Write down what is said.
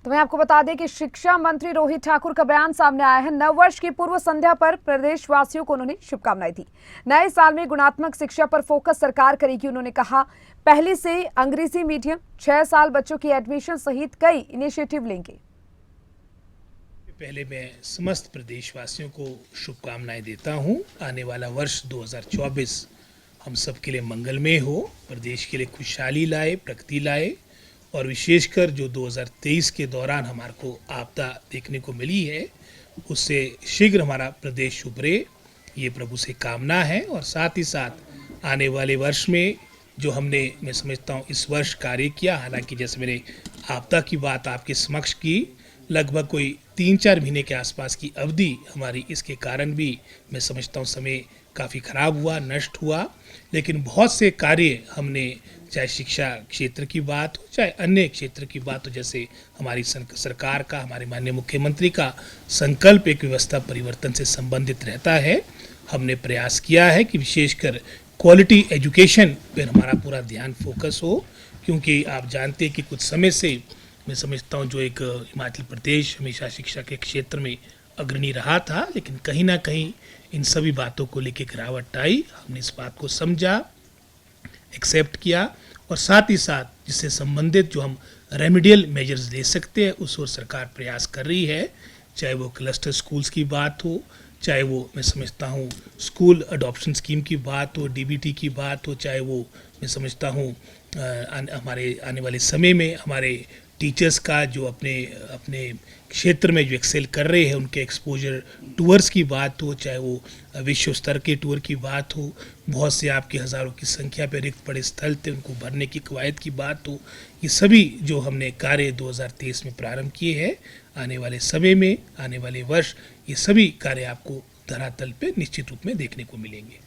तो मैं आपको बता दें कि शिक्षा मंत्री रोहित ठाकुर का बयान सामने आया है। नव वर्ष की पूर्व संध्या पर प्रदेशवासियों को उन्होंने शुभकामनाएं दी। नए साल में गुणात्मक शिक्षा पर फोकस सरकार करेगी। उन्होंने कहा, पहले से अंग्रेजी मीडियम 6 साल बच्चों की एडमिशन सहित कई इनिशिएटिव लेंगे। पहले मैं समस्त प्रदेशवासियों को शुभकामनाएं देता हूं। आने वाला वर्ष 2024 हम सब के लिए मंगलमय हो, प्रदेश के लिए खुशहाली लाए, प्रगति लाए, और विशेषकर जो 2023 के दौरान हमारे को आपदा देखने को मिली है, उससे शीघ्र हमारा प्रदेश उभरे, ये प्रभु से कामना है। और साथ ही साथ आने वाले वर्ष में जो हमने, मैं समझता हूँ, इस वर्ष कार्य किया, हालांकि जैसे मैंने आपदा की बात आपके समक्ष की, लगभग कोई 3-4 महीने के आसपास की अवधि हमारी इसके कारण भी, मैं समझता हूँ, समय काफ़ी ख़राब हुआ, नष्ट हुआ, लेकिन बहुत से कार्य हमने, चाहे शिक्षा क्षेत्र की बात हो, चाहे अन्य क्षेत्र की बात हो, जैसे हमारी सरकार का, हमारे माननीय मुख्यमंत्री का संकल्प एक व्यवस्था परिवर्तन से संबंधित रहता है। हमने प्रयास किया है कि विशेषकर क्वालिटी एजुकेशन पर हमारा पूरा ध्यान फोकस हो, क्योंकि आप जानते हैं कि कुछ समय से मैं समझता हूँ जो एक हिमाचल प्रदेश हमेशा शिक्षा के क्षेत्र में अग्रणी रहा था, लेकिन कहीं ना कहीं इन सभी बातों को लेकर गिरावट आई। हमने इस बात को समझा, एक्सेप्ट किया, और साथ ही साथ जिससे संबंधित जो हम रेमेडियल मेजर्स ले सकते हैं उस ओर सरकार प्रयास कर रही है। चाहे वो क्लस्टर स्कूल्स की बात हो, चाहे वो, मैं समझता हूँ, स्कूल अडॉप्शन स्कीम की बात हो, डीबीटी की बात हो, चाहे वो, मैं समझता हूँ, हमारे आने वाले समय में हमारे टीचर्स का जो अपने अपने क्षेत्र में जो एक्सेल कर रहे हैं उनके एक्सपोजर टूर्स की बात हो, चाहे वो विश्व स्तर के टूर की बात हो, बहुत से आपके हज़ारों की संख्या पर रिक्त पड़े स्थल थे, उनको भरने की कवायद की बात हो, ये सभी जो हमने कार्य 2023 में प्रारंभ किए हैं, आने वाले समय में, आने वाले वर्ष, ये सभी कार्य आपको धरातल पे निश्चित रूप में देखने को मिलेंगे।